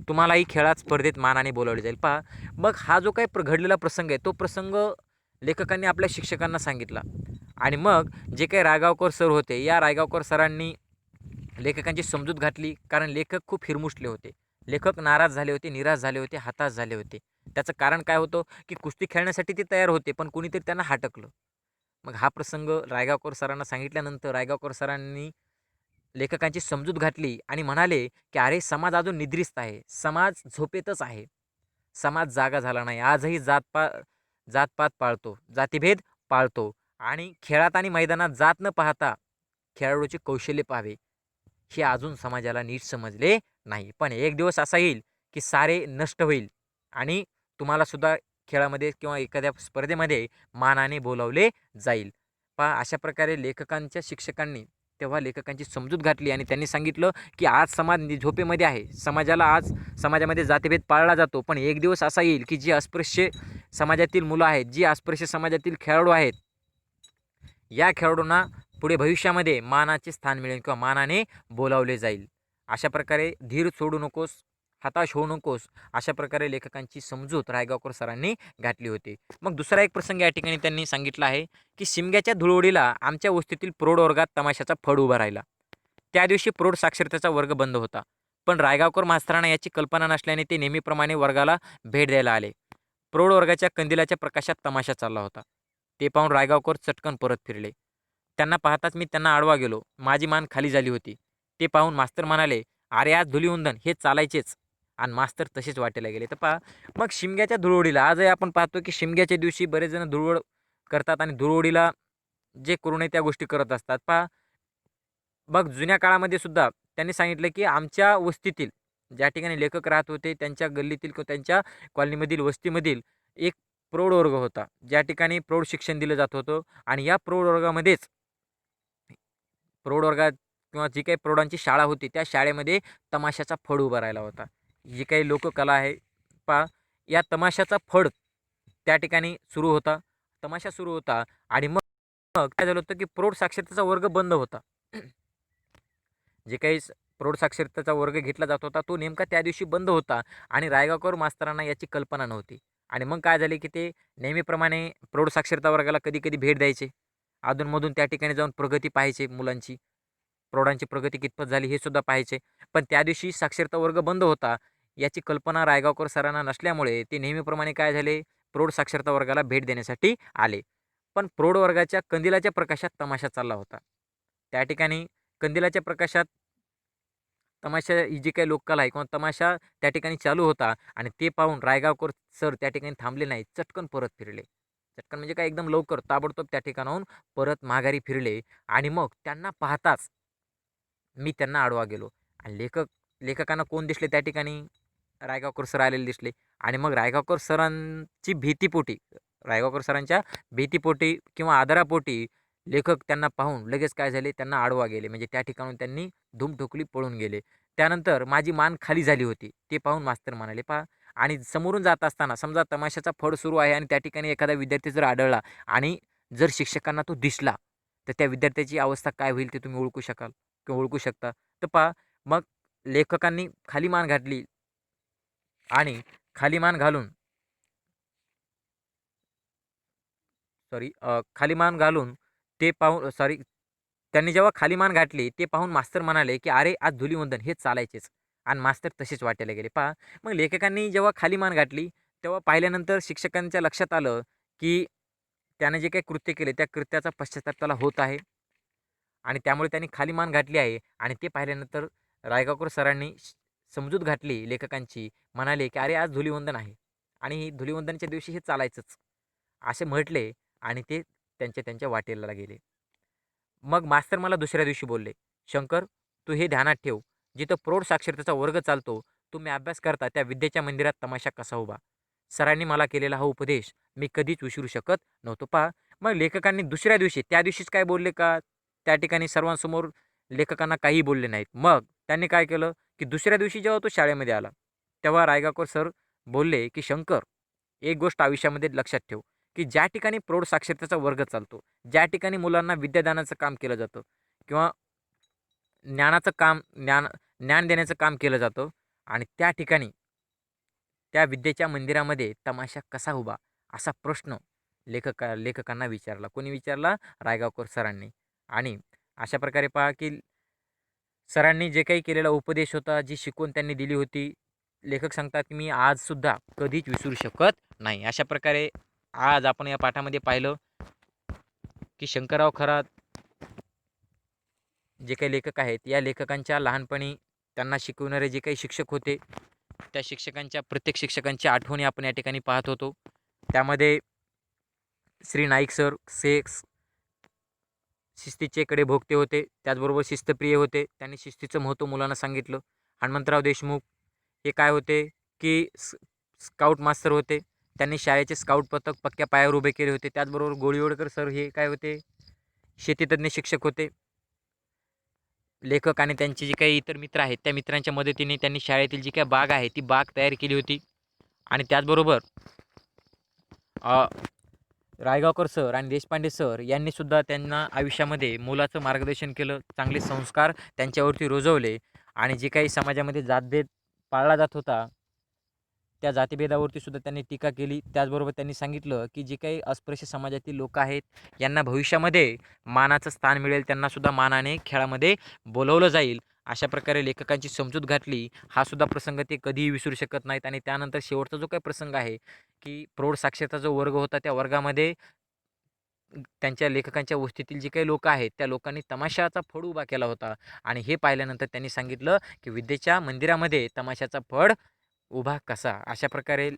तुम्हालाही खेळात स्पर्धेत मानाने बोलावले जाईल." पहा, मग हा जो काही घडलेला प्रसंग आहे, तो प्रसंग लेखकांनी आपल्या शिक्षकांना सांगितला आणि मग जे काही रायगावकर सर होते, या रायगावकर सरांनी लेखकांची समजूत घातली. कारण लेखक खूप हिरमुसले होते. लेखक नाराज झाले होते, निराश झाले होते, हताश झाले होते. त्याचं कारण काय होतं, की कुस्ती खेळण्यासाठी ते तयार होते, पण कुणीतरी त्यांना हटकलं. मग हा प्रसंग रायगावकर सरांना सांगितल्यानंतर रायगावकर सरांनी लेखकांची समजूत घातली आणि म्हणाले, की "अरे, समाज अजून निद्रिस्त आहे. समाज झोपेतच आहे. समाज जागा झाला नाही. आजही जातपात पाळतो, जातीभेद पाळतो आणि खेळात आणि मैदानात जात न पाहता खेळाडूचे कौशल्य पाहावे, हे अजून समाजाला नीट समजले नाही. पण एक दिवस असा येईल, की सारे नष्ट होईल आणि तुम्हाला सुद्धा खेळामध्ये किंवा एखाद्या स्पर्धेमध्ये मानाने बोलावले जाईल." पहा, अशा प्रकारे लेखकांच्या शिक्षकांनी तेव्हा लेखकांची समजूत घातली आणि त्यांनी सांगितलं, की आज समाज झोपेमध्ये आहे. आज समाजामध्ये जातीभेद पाळला जातो. पण एक दिवस असा येईल, की जी अस्पृश्य समाजातील मुलं आहेत, जी अस्पृश्य समाजातील खेळाडू आहेत, या खेळाडूंना पुढे भविष्यामध्ये मानाचे स्थान मिळेल किंवा मानाने बोलावले जाईल. अशा प्रकारे धीर सोडू नकोस, हताश होऊ नकोस, अशा प्रकारे लेखकांची समजूत रायगावकर सरांनी घातली होती. मग दुसरा एक प्रसंग या ठिकाणी त्यांनी सांगितला आहे, की शिमग्याच्या धुळवडीला आमच्या वस्तीतील प्रौढ वर्गात तमाशाचा फड उभा राहिला. त्या दिवशी प्रौढ साक्षरतेचा वर्ग बंद होता. पण रायगावकर मास्तरांना याची कल्पना नसल्याने ते नेहमीप्रमाणे वर्गाला भेट द्यायला आले. प्रौढ वर्गाच्या कंदिलाच्या प्रकाशात तमाशा चालला होता. ते पाहून रायगावकर चटकन परत फिरले. त्यांना पाहताच मी त्यांना आडवा गेलो. माझी मान खाली झाली होती. ते पाहून मास्तर म्हणाले, "अरे, आज धुलीवंदन, हे चालायचेच." आणि मास्तर तसेच वाटेला गेले. तर पहा, मग शिमग्याच्या धुळवडीला आजही आपण पाहतो, की शिमग्याच्या दिवशी बरेच जण धुळवड करतात आणि धुळवडीला जे करू नये त्या गोष्टी करत असतात. पहा, मग जुन्या काळामध्ये सुद्धा त्यांनी सांगितलं, की आमच्या वस्तीतील ज्या ठिकाणी लेखक राहत होते, त्यांच्या गल्लीतील किंवा त्यांच्या कॉलनीमधील वस्तीमधील एक प्रौढ वर्ग होता. ज्या ठिकाणी प्रौढ शिक्षण दिलं जात होतं आणि या प्रौढ वर्गामध्येच प्रौढ वर्गात किंवा जी काही प्रौढांची शाळा होती, त्या शाळेमध्ये तमाशाचा फड उभा राहिला होता. जी काही लोककला आहे, पहा, या तमाशाचा फड त्या ठिकाणी सुरू होता. तमाशा सुरू होता आणि मग मग काय झालं होतं, की प्रौढ साक्षरतेचा वर्ग बंद होता. जे काही प्रौढ साक्षरतेचा वर्ग घेतला जात होता, तो नेमका त्या दिवशी बंद होता आणि रायगावकर मास्तरांना याची कल्पना नव्हती. आणि मग काय झाले, की ते नेहमीप्रमाणे प्रौढ साक्षरता वर्गाला कधी-कधी भेट द्यायचे. अधूनमधून त्या ठिकाणी जाऊन प्रगती पाहायचे मुलांची. प्रौढांची प्रगती कितपत झाली हे सुद्धा पाहायचे. पण त्या दिवशी साक्षरता वर्ग बंद होता. याची कल्पना रायगावकर सरांना नसल्यामुळे ते नेहमीप्रमाणे काय झाले, प्रौढ साक्षरता वर्गाला भेट देण्यासाठी आले. पण प्रौढ वर्गाच्या कंदिलाच्या प्रकाशात तमाशा चालला होता. त्या ठिकाणी कंदिलाच्या प्रकाशात तमाशा ही जी काही लोककला आहे किंवा तमाशा त्या ठिकाणी चालू होता आणि ते पाहून रायगावकर सर त्या ठिकाणी थांबले नाही. चटकन परत फिरले. चटकन म्हणजे काय एकदम लवकर ताबडतोब त्या ठिकाणाहून परत माघारी फिरले आणि मग त्यांना पाहताच मी त्यांना आडवा गेलो आणि लेखकांना कोण दिसले त्या ठिकाणी? रायगावकर सर आलेले दिसले आणि मग रायगावकर सरांची भीतीपोटी रायगावकर सरांच्या भीतीपोटी किंवा आदरापोटी लेखक त्यांना पाहून लगेच काय झाले, त्यांना आडवा गेले. म्हणजे त्या ठिकाणून त्यांनी धूम ठोकली, पळून गेले. त्यानंतर माझी मान खाली झाली होती. ते पाहून मास्तर म्हणाले, "पहा." आणि समोरून जात असताना समजा तमाशाचा फड सुरू आहे आणि त्या ठिकाणी एखादा विद्यार्थी जर आढळला आणि जर शिक्षकांना तो दिसला, तर त्या विद्यार्थ्याची अवस्था काय होईल ते तुम्ही ओळखू शकाल किंवा ओळखू शकता. तर पहा, मग लेखकांनी खाली मान घातली आणि खाली मान घालून खाली मान घालून ते पाहून त्यांनी जेव्हा खाली मान घातली ते पाहून मास्तर म्हणाले, की "अरे, आज धुलीवंदन हेच चालायचेच." आणि मास्तर तसेच वाटायला गेले. पहा, मग लेखकांनी जेव्हा खाली मान घातली, तेव्हा पाहिल्यानंतर शिक्षकांच्या लक्षात आलं, की त्याने जे काही कृत्य केले, त्या कृत्याचा पश्चाताप त्याला होत आहे आणि त्यामुळे त्यांनी खाली मान घातली आहे आणि ते पाहिल्यानंतर रायगावकर सरांनी समजूत घातली लेखकांची. म्हणाले, की "अरे, आज धुलीवंदन आहे आणि धुलीवंदनच्या दिवशी हे चालायचंच." असे म्हटले आणि ते त्यांच्या वाटेला गेले. मग मास्तर मला दुसऱ्या दिवशी बोलले, "शंकर, तू हे ध्यानात ठेव. जिथं प्रौढ साक्षरतेचा वर्ग चालतो, तुम्ही अभ्यास करता त्या विद्येच्या मंदिरात तमाशा कसा उभा." सरांनी मला केलेला हा उपदेश मी कधीच विसरू शकत नव्हतो. पहा, मग लेखकांनी दुसऱ्या दिवशी त्या दिवशीच काय बोलले का? त्या ठिकाणी सर्वांसमोर लेखकांना काहीही बोलले नाहीत. मग त्यांनी काय केलं, की दुसऱ्या दिवशी जेव्हा तो शाळेमध्ये आला, तेव्हा रायगावकर सर बोलले, की "शंकर, एक गोष्ट आयुष्यामध्ये लक्षात ठेव, की ज्या ठिकाणी प्रौढ साक्षरतेचा वर्ग चालतो, ज्या ठिकाणी मुलांना विद्यादानाचं काम केलं जातं किंवा ज्ञानाचं काम ज्ञान देण्याचं काम केलं जातं आणि त्या ठिकाणी त्या विद्येच्या मंदिरामध्ये तमाशा कसा उभा असा प्रश्न लेखकांना विचारला. कोणी विचारला? रायगावकर सरांनी. आणि अशा प्रकारे पहा की सरांनी जे काही केलेला उपदेश होता, जी शिकवण त्यांनी दिली होती, लेखक सांगतात की मी आजसुद्धा कधीच विसरू शकत नाही. अशा प्रकारे आज आपण या पाठामध्ये पाहिलं की शंकरराव खरात जे काही लेखक आहेत, या लेखकांच्या लहानपणी त्यांना शिकवणारे जे काही शिक्षक होते, त्या प्रत्येक शिक्षकांच्या आठवणी आपण या ठिकाणी पाहत होतो. त्यामध्ये श्री नाईक सर शिस्तीचे कडे भोगते होते. त्याचबरोबर शिस्तप्रिय होते. त्यांनी शिस्तीचं महत्त्व मुलांना सांगितलं. हनुमंतराव देशमुख हे काय होते, की स्काउट मास्तर होते. त्यांनी शाळेचे स्काउट पथक पक्क्या पायावर उभे केले होते. त्याचबरोबर गोळीवडकर सर हे काय होते, शेतीतज्ञ शिक्षक होते. लेखक आणि त्यांचे जे काही इतर मित्र आहेत, त्या मित्रांच्या मदतीने त्यांनी शाळेतील जी काही बाग आहे, ती बाग तयार केली होती. आणि त्याचबरोबर रायगावकर सर आणि देशपांडे सर यांनी सुद्धा त्यांना आयुष्यामध्ये मुलाचं मार्गदर्शन केलं. चांगले संस्कार त्यांच्यावरती रुजवले आणि जे काही समाजामध्ये जातभेद पाळला जात होता, त्या जातीभेदावरती सुद्धा त्यांनी टीका केली. त्याचबरोबर त्यांनी सांगितलं, की जे काही अस्पृश्य समाजातील लोक आहेत, यांना भविष्यामध्ये मानाचं स्थान मिळेल. त्यांना सुद्धा मानाने खेळामध्ये बोलवलं जाईल. अशा प्रकारे लेखकांची समजूत घातली. हा सुद्धा प्रसंग ते कधीही विसरू शकत नाहीत. आणि त्यानंतर शेवटचा जो काही प्रसंग आहे, की प्रौढ साक्षरता जो वर्ग होता, त्या वर्गामध्ये त्यांच्या लेखकांच्या वस्तीतील जे काही लोक आहेत, त्या लोकांनी तमाशाचा फड उभा केला होता आणि हे पाहिल्यानंतर त्यांनी सांगितलं, की विद्येच्या मंदिरामध्ये तमाशाचा फड उभा कसा. अशा प्रकारे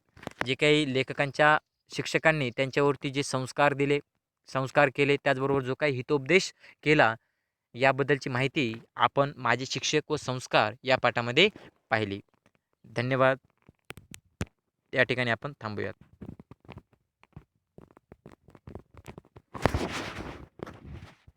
जे काही लेखकांच्या शिक्षकांनी त्यांच्यावरती जे संस्कार केले, त्याचबरोबर जो काही हितोपदेश केला, याबद्दलची माहिती आपण माझे शिक्षक व संस्कार या पाठामध्ये पाहिली. धन्यवाद. या ठिकाणी आपण थांबूयात.